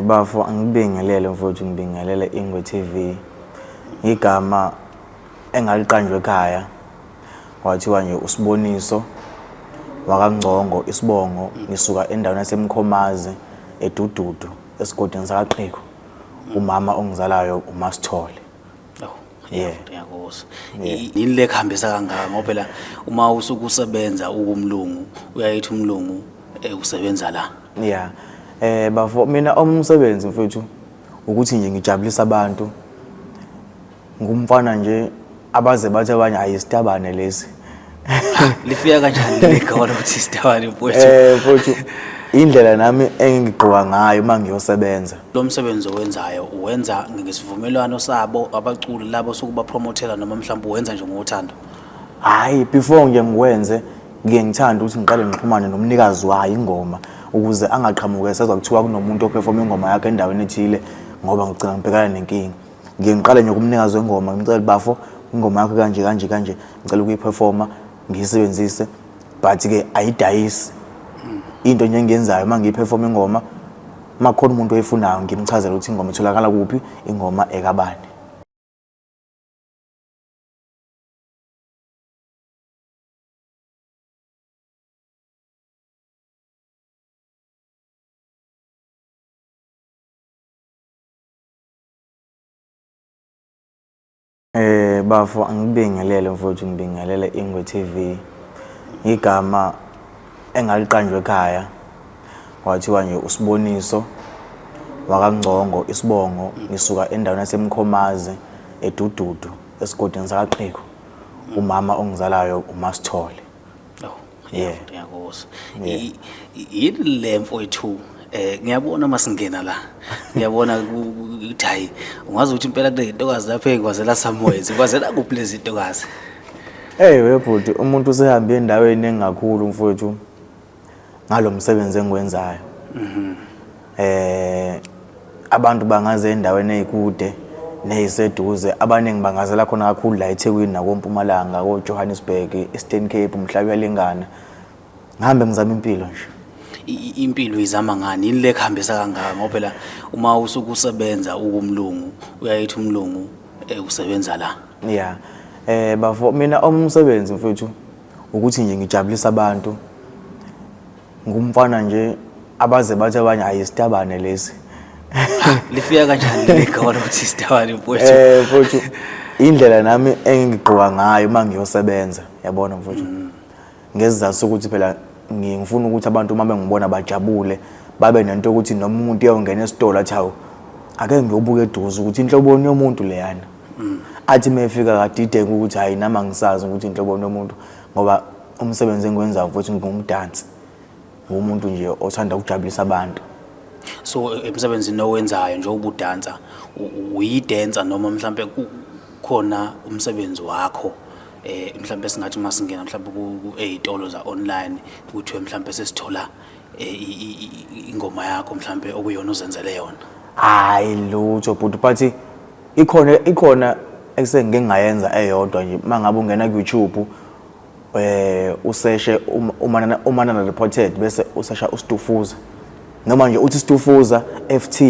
Bafo angibingelele mfowethu ngibingelele Ingwe TV. Igama engaliqanjwe ekhaya kwathiwa nje uSiboniso wakaNgcongo isibongo ngisuka endaweni yaseMkhomazi eDududu esigodini sakaQhiko. Umama ongizalayo uMasithole. Ngiyakuzwa. Yini lekhambisa kangaka ngoba phela uma usuku usebenza ukumlungu uyayithi umlungu usebenza la. Bafo mina umsebenzi mfowethu ukuthi nje ngijabulisa abantu. Ngumfana nje abaze bathi abanye ayisitabane lesi. Lifika kanjani legama lokuthi isitabane mfowethu? Mfowethu indlela nami engigqoka ngayo mangiyosebenza. Lo msebenzi owenzayo uwenza ngesivumelwano sabo abaculi labo sokuba promothela noma mhlawumbe uwenza nje ngothando? Hayi, before nje ngiwenze ngiyengithanda ukuthi ngiqale ngixhumane nomnikazi wayo ingoma ukuze angaqhamuke sezwa kuthiwa kunomuntu operform ingoma yakhe endaweni ethile ngoba ngicela ngibhekana nenkinga. Ngiyengiqale nje kumnikazi wengoma ngicela Bafo ingoma yakhe kanje ngicela ukuyiperforma ngiyisebenzise but ke ayidayisi. Into nje engiyenzayo mangiyiperform ingoma makhona umuntu oyifunayo ngimchazela ukuthi ingoma itholakala kuphi, ingoma ekabani. Bafo angibingelele mfowethu ngibingelele Ingwe TV. Igama engaliqanjwe ekhaya kwathiwa nje uSiboniso wakaNgcongo isibongo ngisuka endaweni yaseMkhomazi eDududu esigodini sakaQhiko. Umama ongizalayo uMasithole. Ngiyakuzwa. Yini le mfowethu ngiyabona masingena la. Ngiyabona ukuthi hayi ungazi ukuthi impela kule zintokazi lapha engwazela somewhere zikwazela kuphi lezi zintokazi? Webhuti umuntu usehambe endaweni engakhulu mfowethu ngalomsebenzi engiwenzayo. Abantu bangaze endaweni ezikude neziseduze abaningi bangazela khona kakhulu la eThekwini nakoMpumalanga koJohannesburg, Eastern Cape, umhlaba uyalingana. Ngihambe ngizama impilo nje. Impilo izama ngani? Yini lekhambisa kangaka ngoba phela uma usuku usebenza ukumlungu uyayithi umlungu usebenza la. Bafo mina umsebenzi mfowethu ukuthi nje ngijabulisa abantu. Ngumfana nje abaze bathi abanye ayisitabane lesi. Lifika kanjani legama lokuthi isitabane mfowethu? Mfowethu indlela nami engigqoka ngayo mangiyosebenza yabona mfowethu. Ngezizathu sokuthi phela ngifuna ukuthi abantu uma bengibona bajabule babe nento ukuthi noma umuntu uyongena esitolo athi hawo ake ngiyobuka eduze ukuthi inhloboni yomuntu leyana. Athi mefika kadideke ukuthi hayi nama ngisazi ukuthi inhloboni yomuntu ngoba umsebenzi engiwenzayo futhi ngumdansi. Umuntu nje othanda ukujabulisa abantu. So emsebenzini owenzayo nje ubudansa uyidansa noma mhlambe kukhona umsebenzi wakho mhlambe singathi masingena mhlambe ku-ezitolo za online ukuthi mhlambe sesithola ingoma yakho mhlambe okuyona uzenzele yona? Hayi lutho but ikhona esengike ngayenza eyodwa nje mangabe ungena ku-YouTube useshe umanana reported bese usesha uStufuza noma nje uthi Stufuza FT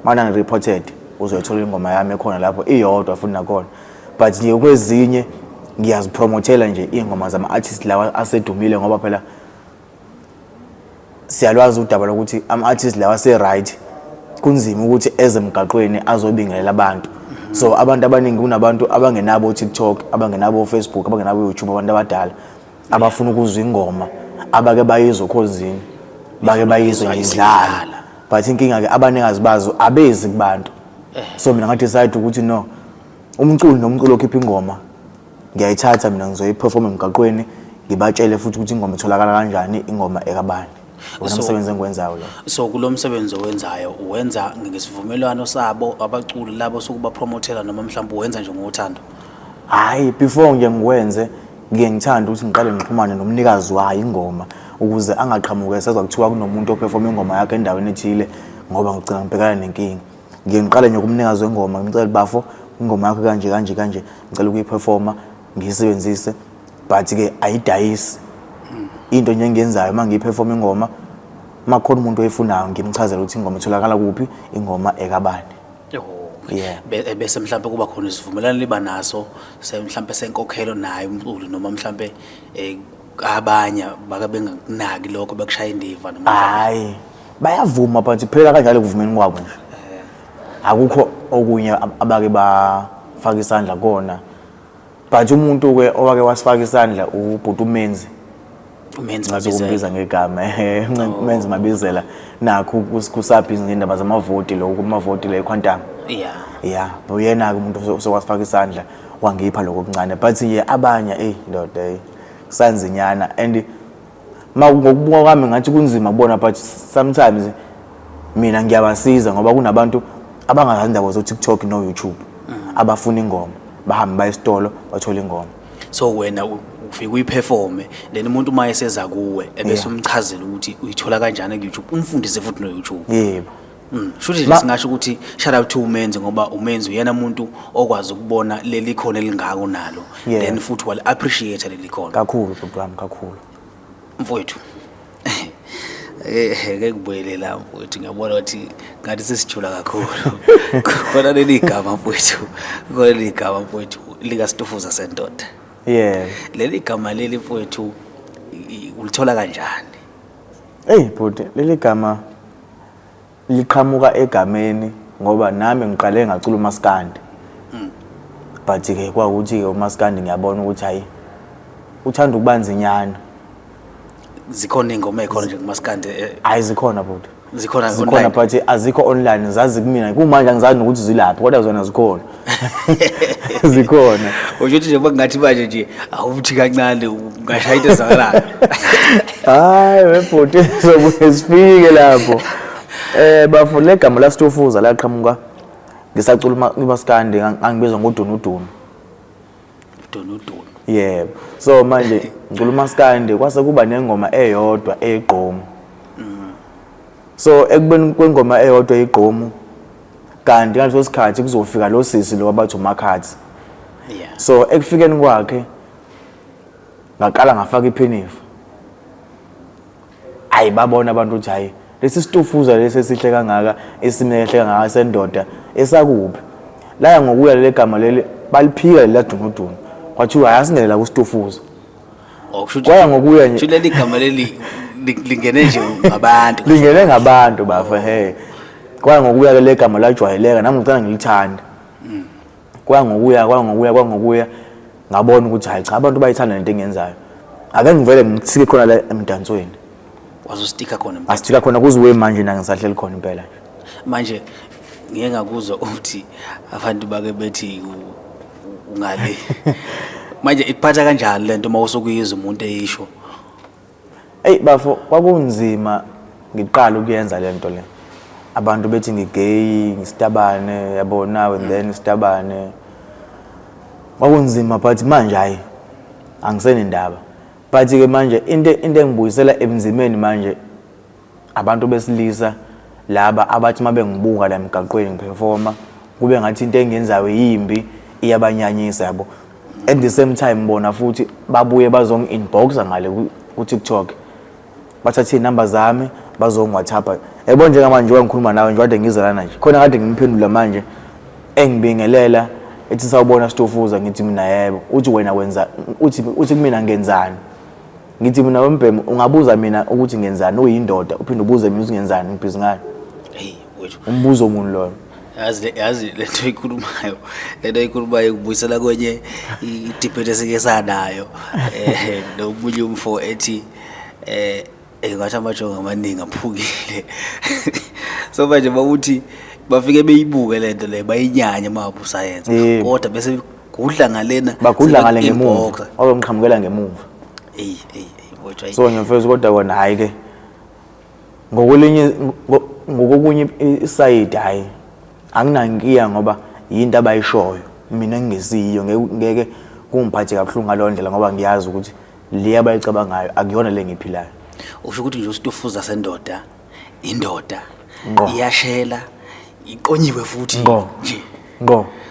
manana reported uzoyithola ingoma yami ekhona lapho iyodwa futhi nakhona. But nje kwezinye ngiyazipromothela nje ingoma zama artists lawa asedumile ngoba phela siyalwazi udaba lokuthi ama artists lawa ase right kunzima ukuthi ezemgaqweni azobingelela abantu. So abantu abaningi kunabantu abangenabo TikTok, abangenabo Facebook, abangenabo YouTube, abantu abadala abafuna ukuzwa ingoma abake bayizwe khosini bake bayizwe ngidlala. But inkinga ke abaningazi bazo abezi kubantu. So mina ngathi decide ukuthi no, umculo nomculo okhipha ingoma ngiyayithatha mina ngizoyiperform emgaqweni ngibatshele futhi ukuthi ingoma itholakala kanjani, ingoma ekabani. Wona umsebenzi engikwenzayo lo. So kulo msebenzi owenzayo uwenza ngesivumelwano sabo abaculi labo sokuba promothela noma mhlawumbe uwenza nje ngothando? Hayi, before nje ngiwenze ngiyengithanda ukuthi ngiqale ngixhumane nomnikazi wayo ingoma ukuze angaqhamuke sezwa kuthiwa kunomuntu operform ingoma yakhe endaweni ethile ngoba ngicela ngibhekana nenkinga. Ngiyengiqale nje kumnikazi wengoma ngicela Bafo ingoma yakhe kanje ngicela ukuyiperforma ngiyisebenzise but ke ayidayisi. Into nje engiyenzayo mangiyiperform ingoma makhona umuntu oyifunayo ngimchazela ukuthi ingoma itholakala kuphi, ingoma ekabani. Yeah. Bese mhlambe kuba khona isivumelano liba naso mhlambe senkokhelo naye umculi noma mhlambe abanye baka bengakunaki lokho bekushaya indiva noma hayi bayavuma but phela kanjalo kuvumeni kwabo nje. Akukho okunye abake bafaka isandla kona. But umuntu ke owake wasifaka isandla ubhuti uMenzi. Ngazokubiza ngegama Menzi Mabizela nakho kusabhizi ngendaba zamavoti lo kumavoti le Quantum. Yeah uyena ke umuntu sokwasifaka isandla wangipha lokho okuncane but nje abanye ndoda kusanzinyana and ngokubuka kwami ngathi kunzima kubona but sometimes mina ngiyabasiza ngoba kunabantu abangazi indaba zo TikTok no YouTube abafuna ingoma bahamba baye esitolo bathola ingoma. So wena ufike uyiperforme then umuntu maye seza kuwe ebese umchazela ukuthi uyithola kanjani ku YouTube umfundise futhi no YouTube. Yebo. Shuthi nje singasho ukuthi shout out to uMenzi ngoba uMenzi uyena umuntu okwazi ukubona leli khona elingako nalo then futhi wal appreciate leli khona. Kakhulu baba wami kakhulu. Mfowethu. Ngeke kubuyelela mfowethu ngiyabona ukuthi ngathi sesijula kakhulu. Khona leli gama mfowethu. Khona leli gama mfowethu lika Stofuza Sendoda. Yeah. Leli gama leli mfowethu ulithola kanjani? Bhuti leli gama liqhamuka egameni ngoba nami ngiqale ngacula uMaskandi. But ke kwakuthi ke uMaskandi ngiyabona ukuthi hayi uthanda ukubanzinyana. Zikhona ingoma ekhona nje kuMaskandi zikhona bhuti. Zikhona online but azikho online zazi kumina kumanje angizazi ukuthi zilaphi kodwa zona zikhona. Zikhona. Ujothi nje bakungathi manje nje awuthi kancane ungashaya into zakala. Hayi webhuti sobuye sifike lapho. Bafuna igama la Stofuza laqhamuka ngisacula uMaskandi angibizwa ngoDunudunu. Dunudunu. Yebo. So manje ngicula uMaskandi kwase kuba nengoma eyodwa eGqomo. So ekubeni kwengoma eyodwa eGqomo kanti ngaleso sikhathi kuzofika lo sisi lo abathi uMakhathi. So ekufikeni kwakhe ngaqala ngafaka iphinifa. Babona abantu ukuthi hayi lesi Stofuza lesi sihle kangaka esimehle kangaka sendoda esakuphi la ngokuya lele gama leli baliphika la Dunudunu kwathiwa ayasingelela ku Stofuza. Kwaya ngokuya nje leli gama leli lingene nje ngabantu lingene ngabantu bafa kwaya ngokuya lele gama lajwayeleka nami ngicela ngilithanda. Kwaya ngokuya ngabona ukuthi hayi cha abantu bayithanda lento engenzayo ake ngivele ngithike khona la emdansweni. Wazostika khona manje astika khona kuziwe manje na ngisahleli khona impela manje ngeke ngakuzwa ukuthi abantu bake bethi ungale manje ikuphatha kanjani lento mawusokuyizwa umuntu eyisho. Bafo kwakunzima ngiqala ukuyenza lento le abantu bethi ngigay ngistabane yabona and then istabane kwakunzima but manje hayi angisenendaba. But ke manje into engibuyisela emzimeni manje abantu besilisa laba abathi mabe ngibuka la emgaqweni ngiperforma kube ngathi into engenzayo yimbi iyabanyanyisa yabo. At the same time bona futhi babuye bazongi-inboxa ngale ku TikTok bathathe inamba zami bazongi-WhatsApp. Yebo njengamanje ngikhuluma nawe nje kade ngizalana nje khona kade ngimphendula manje engibingelela ethi sawubona Stofuza ngithi mina yebo uthi wena wenza uthi kumina ngenzani. Ngithi mina wembhemu ungabuza mina ukuthi ngenzani uyindoda uphinde ubuze mina ukuthi ngenzani ngibhizi ngani. Wethu umbuzo umuntu lo. Yazi lento ikhulumayo kubuyisela kwenye idebate esike sanayo nomunye umfo ethi ngathi amajongo amaningi aphukile. So manje bakuthi bafike beyibuke lento le bayinyanya mabu science kodwa bese kudla ngalena bagudla ngale ngemuva okumqhamukela ngemuva. Wethu so ngiyafeza kodwa wona hayi ke ngokokunye iside hayi anginankiya ngoba yinto abayishoyo mina ngingesiyo ngeke kungiphathe kabuhlungu ngalondlela ngoba ngiyazi ukuthi le abayicabangayo akuyona le ngiphilayo. Usho ukuthi nje uStofuza Sendoda indoda iyashela iqonyiwe futhi nje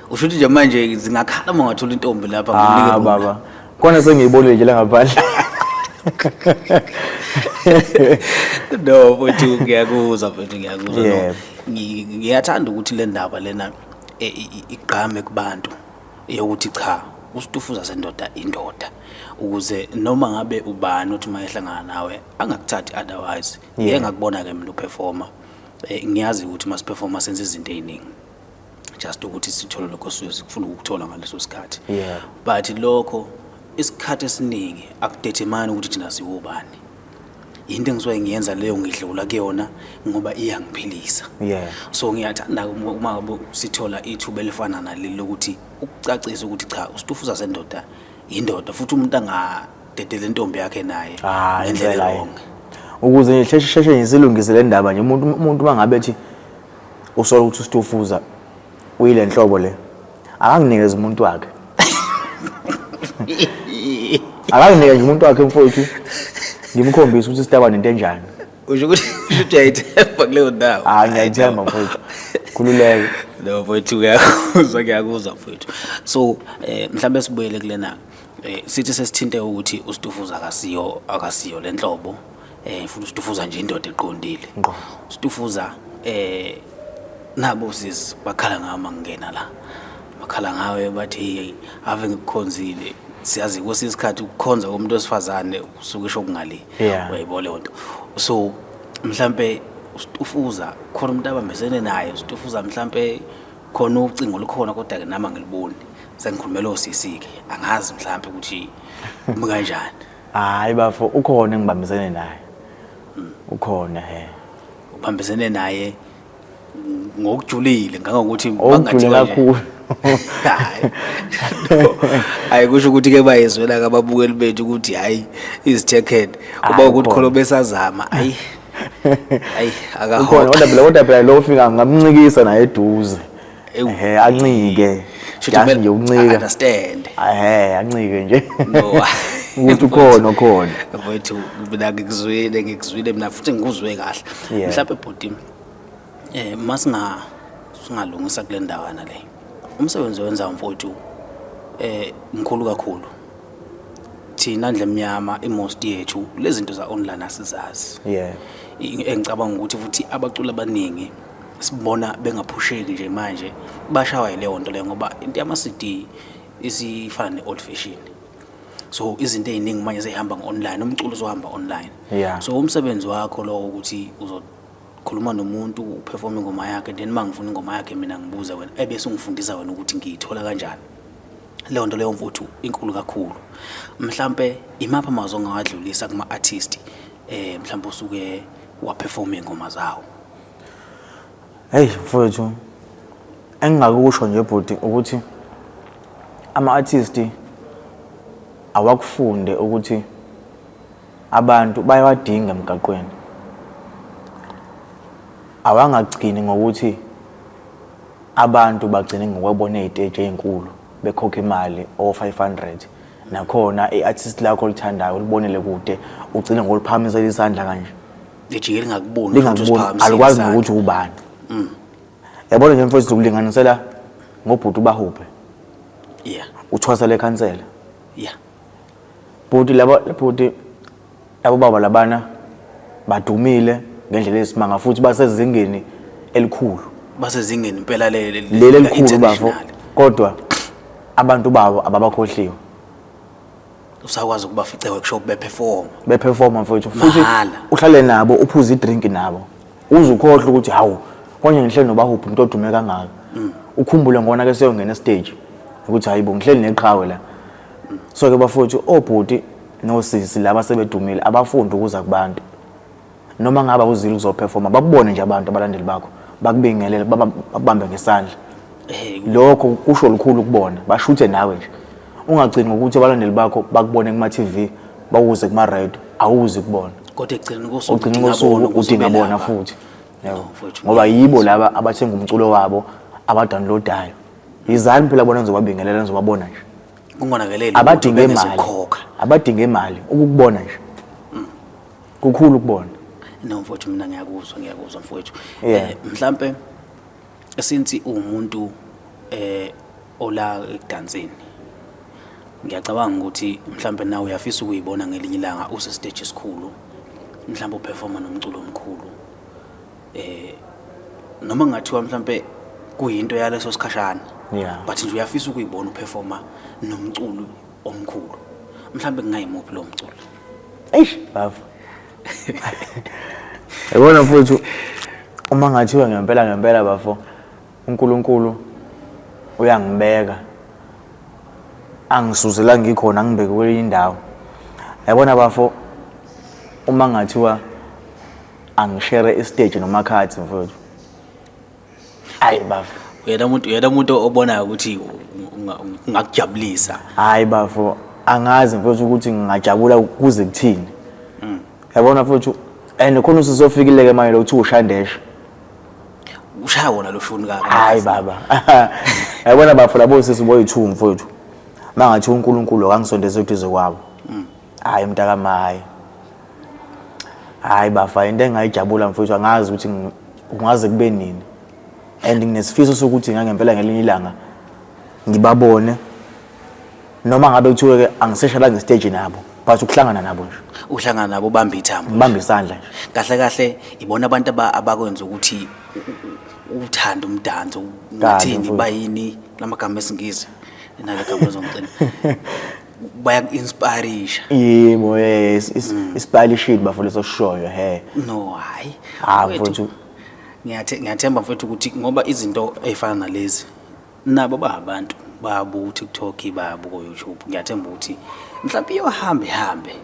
usho ukuthi nje manje zingakhala mangathola intombi lapha nginikele baba khona sengiyibonile nje la ngaphandle No mfowethu ngiyakuzwa mfowethu ngiyakuzwa no. Yeah. Ngiyathanda ukuthi le ndaba lena igqame kubantu yokuthi cha usitufuza sendoda indoda ukuze noma ngabe ubani uthi mayehlangana nawe angakuthathi otherwise ngiyengakubona ke mina uperforma ngiyazi ukuthi masiperforma senze izinto eziningi just ukuthi sithole lokho sikufuna ukuthola ngaleso sikhathi but lokho isikhathi esiningi akudetermine ukuthi thina siwubani into engizwe ngiyenza leyo ngidlula kuyona ngoba iyangiphilisa so ngiyathanda uma ngabe sithola ithuba elifana naleli lokuthi ukucacisa ukuthi cha usitufuza sendoda indoda futhi umuntu angadedele intombi yakhe naye ngendlela yonke ukuze sheshe ngisilungise le ndaba nje umuntu mangabe ethi usola ukuthi usitufuza uyile nhlobo le akanginikeze umuntu wakhe akanginikeze umuntu wakhe mfowethu ngimkhombisa ukuthi sitaba nento enjani usho ukuthi uyayithemba kuleyo ndawo ngiyayithemba mfowethu khululeke no mfowethu ngiyakuzwa mfowethu so mhlambe sibuyele kulena sithi sesithinte ukuthi usitufuza akasiyo lenhlobo futhi usitufuza nje indoda eqondile usitufuza nabo sisi bakhala ngama ngena la bakhala ngawe bathi ave ngikukhonzile siyazi kwesisikhathi ukukhonza komuntu wesifazane usuke esho kungali wayibona lonto so mhlambe usitufuza khona umuntu abambesene naye usitufuza mhlambe khona ucingo likhona kodwa ke nama ngiliboni sengikhulumela osisi ke angazi mhlambe ukuthi kanjani hayi bafo ukhona engibambisene naye ukhona ubambisene naye ngokujulile ngangokuthi bangathi kakhulu hayi kusho ukuthi ke bayezwela ke ababukeli bethu ukuthi hayi izithekhead kuba ukuthi kholo besazama hayi akakhona kodwa phela lo ufika ngamncikisa naye eduze ancike just nje uncika understand ancike nje ukuthi ukhona mfowethu mina ngikuzwile mina futhi ngikuzwe kahle mhlawumbe bhodi masingalungisa kule ndawana le umsebenzi wenza mfowethu mkhulu kakhulu thina ndle mnyama imost yethu lezi zinto za online asizazi engicabanga ukuthi futhi abaculi abaningi sibona bengaphusheki nje manje bashawa ile nto le ngoba into yama-CD isifana ne-old fashion so izinto eziningi manje zihamba online umculo uzohamba online so umsebenzi wakho lo ukuthi uzokhuluma nomuntu uperform ingoma yakhe then mangifuna ingoma yakhe mina ngibuza wena ebese ungifundisa wena ukuthi ngiyithola kanjani leyo nto leyo mfuthu inkulu kakhulu mhlambe imapha amazwi ongawadlulisa kuma artist mhlambe usuke waperform ingoma zawo mfowethu engingakusho nje bhuti ukuthi ama-artist awakufunde ukuthi abantu bayawadinga emgaqweni awangagcini ngokuthi abantu bagcine ngokwabona eziteji ezinkulu bekhokha imali o500 nakhona iartist lakho lithandayo ulibonele kude ugcine ngoliphamisela isandla kanje lijike lingakuboni alikwazi ukuthi ubani yabona nje mfowethu ukulinganisela ngobhuti ubahuphe uthwasa lekhansela bhuti labo baba labana badumile ngendlela esimanga futhi basezingeni elikhulu basezingeni impela leli elikhulu bafo kodwa abantu babo ababakhohliwe usakwazi ukubafice workshop beperforma mfowethu futhi uhlale nabo uphuza idrink nabo uzukhohle ukuthi hawu konje ngihleli nobahuphi umuntu odume kangaka ukhumbule ngona ke seyongena stage ukuthi hayibo ngihleli neqhawe la so ke bafowethu obhuti nosisi laba sebedumile abafunda ukuza kubantu noma ngaba uzile uzoperforma bakubone nje abantu abalandeli bakho bakubingelele babambe ngesandla lokho kusho likhulu kubona bashuthe nawe nje ungagcini ukuthi abalandeli bakho bakubone kuma TV bawuze kuma radio awuzi kubona kodwa egcina kusuku udinga bona futhi ngoba yibo laba abathenga umculo wabo abadownloadayo izani phela bona ngizobabingelela ngizobabona nje kungonakelele abadinga imali ukukubona nje kukhulu ukubona no mfowethu mina ngiyakuzwa mfowethu mhlambe since umuntu ola ekudanseni ngiyacabanga ukuthi mhlambe nawe uyafisa ukuyibona ngelinye ilanga usestage esikhulu mhlambe uperforma nomculo omkhulu noma ngathiwa mhlambe kuyinto yaleso sikhashana Yeah. but nje uyafisa ukuyibona uperforma nomculo omkhulu mhlambe kungayimuphi lo mculo eish bafo yabona mfowethu uma ngathiwa ngempela bafo uNkulunkulu uyangibeka angisuzela ngikhona ngibeke kwelinye indawo yabona bafo uma ngathiwa angishare istage nomakhathi mfowethu hayi bafo uyena umuntu obonayo ukuthi ngakujabulisa hayi bafo angazi mfowethu ukuthi ngingajabula kuze kuthini yabona mfowethu and khona usizofikile manje lokuthi ushandesha ushaya wona lo shuni ka hayi baba yabona bafo labo sisi boyi2 mfowethu mangathi uNkulunkulu akangisondeze eduze kwabo hayi mntaka mayi hayi bafa into engayijabula mfowethu angazi ukuthi kungaze kube nini and nginesifiso sokuthi ngangempela ngelinye ilanga ngibabone noma ngabe kuthiwe ke angiseshala ngestage nabo but ukuhlangana nabo nje uhlangana nabo bamba ithambo ngibamba isandla nje kahle ibona abantu abakwenza ukuthi uthanda umdanso ngathini bayini lamagama esingisi nale gama lozongcina baya-inspirisha yebo yes isipalishini bafo leso shoyo he no hayi mfowethu ngiyathemba mfowethu ukuthi ngoba izinto ezifana nalezi nabo bahabantu bayabuka TikTok bayabuka YouTube ngiyathemba ukuthi mhlawumbe iyohambe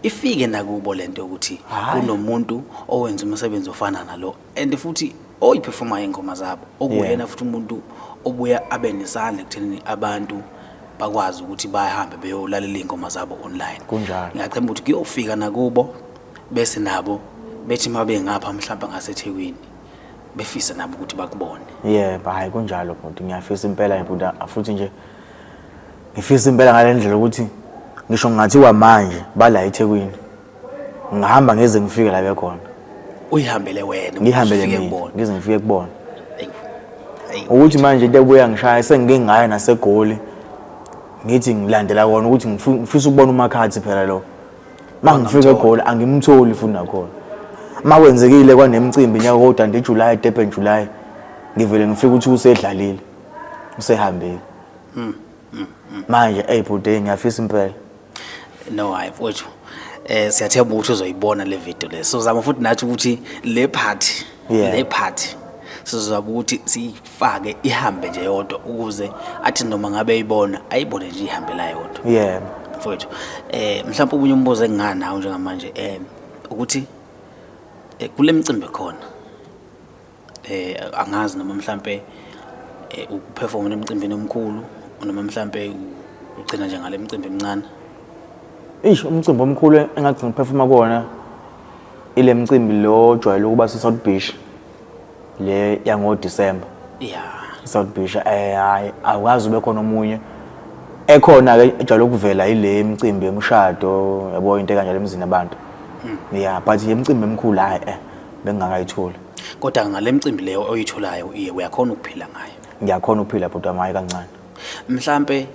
ifike nakubo lento ukuthi kunomuntu owenza umsebenzi ofana nalo and futhi oyiperforma ingoma zabo okuyena futhi umuntu obuya abe nesandla ekuthenini abantu bakwazi ukuthi bahambe beyolalela ingoma zabo online kunjalo ngiyacemba ukuthi kuyofika nakubo bese nabo bethi mabe ngapha mhlawumbe ngaseThekwini befisa nabo ukuthi bakubone hayi kunjalo futhi ngiyafisa impela futhi futhi nje ngifisa impela ngalendlela ukuthi ngisho ngathiwa manje bala eThekwini ngihamba ngeze ngifike la bekhona uyihambele wena ngihambele mina ngize ngifike kubona ukuthi manje into ebuya ngishaya sengike ngayo naseGoli ngithi ngilandela kona ukuthi ngifisa ukubona umakhathi phela lo mangifika eGoli angimtholi futhi nakhona makwenzekile kwanemicimbi nyaka kodwa July Durban July ngivele ngifika ukuthi usedlalile usehambile manje bhuti ngiyafisa impela no hayi mfowethu siyathemba ukuthi uzoyibona le video le so zama futhi nathi ukuthi le party sizaba ukuthi sifake ihambe nje yodwa ukuze athi noma ngabe ayibona ayibone nje ihambela yodwa mfowethu mhlawumbe ubunye umbuzo enginganawo njengamanje ukuthi kule micimbi khona angazi noma mhlawumbe ukuperforma emicimbini omkhulu noma mhlawumbe ugcina nje ngale micimbi emincane umcimbi omkhulu engathi ngiperforma kona ile micimbi lo jwayele ukuba South Beach le yango December South Beach hayi akwazi ube khona omunye ekhona ke ejwayele ukuvela ile imicimbi emshado yabo into kanjalo emzini abantu but imicimbi emkhulu hayi bengingakayitholi kodwa ngale micimbi leyo oyitholayo uyakhona ukuphila ngayo ngiyakhona ukuphila but amayi kancane mhlambe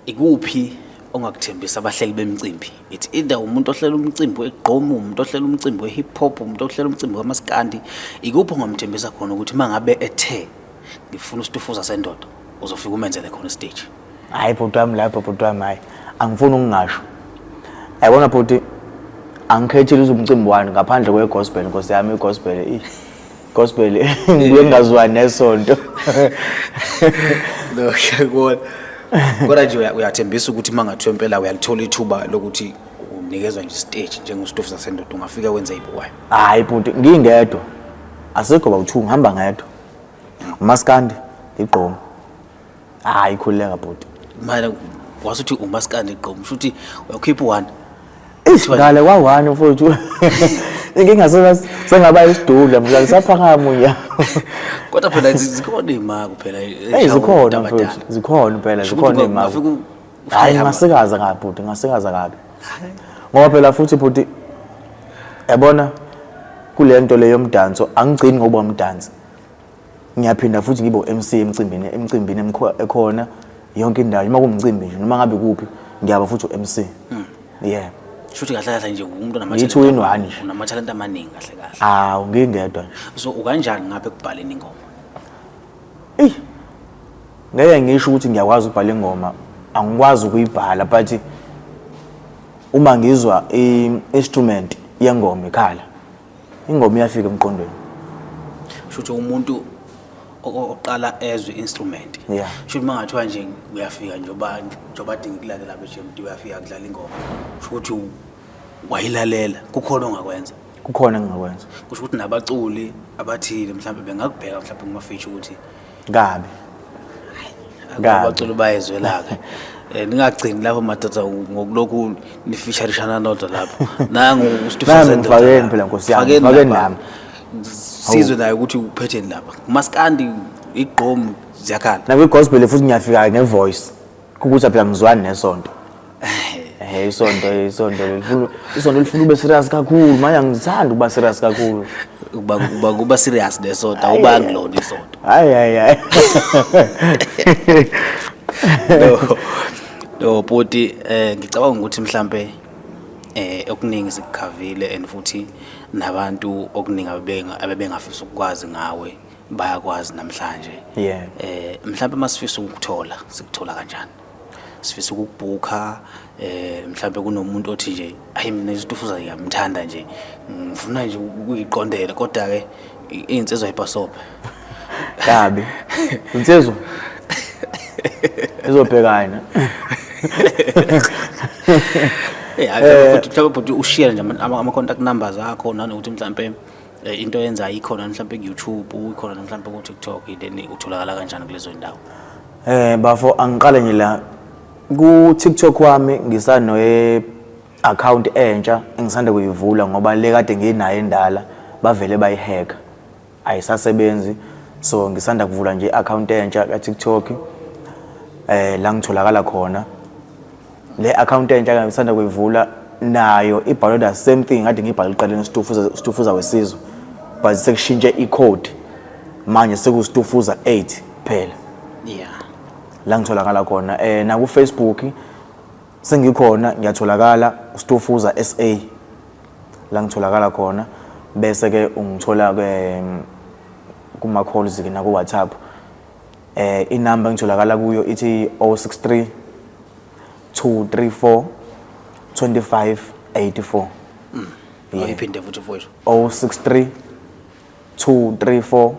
ikuphi ongakuthembisa abahleli bemicimbi ithi either umuntu ohlela umcimbi weGqom umuntu ohlela umcimbi weHip Hop umuntu ohlela umcimbi wamaskandi ikuphi ongamthembisa khona ukuthi mangabe ethe ngifuna usitufuza sendoda uzofika umenzele khona stage hayi bhuti wami lapho bhuti wami hayi angifuni ukungasho ayibona bhuti angikhethile umcimbi wani ngaphandle kwegospel Nkosi yami igospel gospel ngibuye ngazwani nesonto lo shekona kodwa nje uyathembisa ukuthi mangathiwa impela uyalithola ithuba lokuthi unikezwe nje stage njengositofu sasendoda ungafika wenza ibuwayo hayi bhuti ngingedwa asikho bawu2 ngihamba ngedwa umaskandi iGqom hayi khuleka bhuti manje wasuthi umaskandi iGqom futhi uyakhipha one ngale kwa1 mfowethu inkinga sengaba isidudla mhlawumbe saphakama uya kodwa phela zikhona imako phela zikhona mfowethu zikhona phela zikhona imako hayi ngasikaza kabi bhuti ngasikaza kabi ngoba phela futhi bhuti yabona kule nto leyo yomdanso angigcini ngoba umdansi ngiyaphinda futhi ngibe MC emcimbini ekhona yonke indawo uma kumcimbi nje noma ngabe kuphi ngiyaba futhi u-MC. Yeah. Shuthi kahle kahle nje umuntu Yi-2 in 1 nje. unamathalente amaningi kahle kahle. Awu ngingedwa nje. So ukanjani ngapha ekubhaleni ingoma? Ngeke ngisho ukuthi ngiyakwazi ukubhala ingoma, angikwazi ukuyibhala but uma ngizwa i-instrument yengoma ikhala, ingoma iyafika emqondweni. Shuthi umuntu oqala ezwe instrument. Yeah. Shuthi mangathiwa nje uyafika njoba dinga ukulalela beJMT uyafika kudlala ingoma. Shuthi wayilalela kukhona ongakwenza. Kukhona engingakwenza. Kusho ukuthi nabaculi abathile mhlawumbe bengakubheka mhlawumbe kuma feature ukuthi Kabi. abaculi bayezwelaka. Ningagcini lapho madoda ngokulokhu ni featureshana nodwa lapho. Nangu uStufuza ngifakeni phela Nkosi yami, ngifakeni nami. Sizwe naye ukuthi uphetheni lapha. Maskandi igqomu ziyakhala. Na kwi-gospel futhi ngiyafika ngevoice. Kukuthi phela ngizwani nesonto. Isonto lifuna ube serious kakhulu, manje ngithanda ukuba serious kakhulu. Kuba serious nesonto awubangi lona isonto. Hayi. No boti ngicabanga ukuthi mhlambe okuningi sikukhavile and futhi nabantu okuningi abebengafisa ukwazi ngawe bayakwazi namhlanje. Yeah. Mhlambe masifisa ukuthola sikuthola kanjani? Sifisa ukubhuka mhlambe kunomuntu othi nje hayi mina iStufuza ngiyamthanda nje ngifuna nje ukuyiqondela kodwa ke insizwa ipasope. Kabi. Insizwa izobhekana. Futhi futhi ushare nje ama contact numbers akho nanokuthi mhlambe into yenza ikhona mhlambe ku-YouTube ikhona mhlambe ku-TikTok then utholakala kanjani kulezo ndawo? Bafo angiqale nje la ku TikTok wami ngisano account entsha engisanda kuyivula ngoba le kade nginayo endala bavele bayihack ayisasebenzi, so ngisanda kuvula nje account entsha ka TikTok la ngitholakala khona. Le account entsha ngisanda kuyivula nayo ibhalwe the same thing kade ngibhala iqaleni Stufuza wesizwe, but sekushintshe icode manje sekuStufuza 8 phela. Yeah. La ngitholakala khona na ku Facebook sengikhona ngiyatholakala uStufuza SA, la ngitholakala khona bese ke ungithola kuma calls ke na ku WhatsApp. Inamba ngitholakala kuyo ithi 063 234 2584. Uyiphinde futhi voice 063 234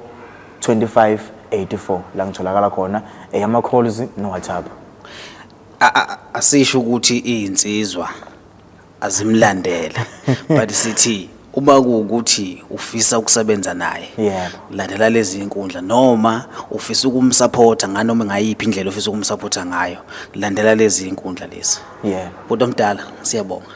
2584 la ngitholakala khona ama calls no WhatsApp. Asisho ukuthi izinsizwa azimlandela but sithi uma kuukuthi ufisa ukusebenza naye landela lezi inkundla noma ufisa ukumsupporta nganoma ngayiphi indlela ufisa ukumsupporta ngayo landela lezi inkundla lezi. Yeah. Bodwa mdala siyabonga.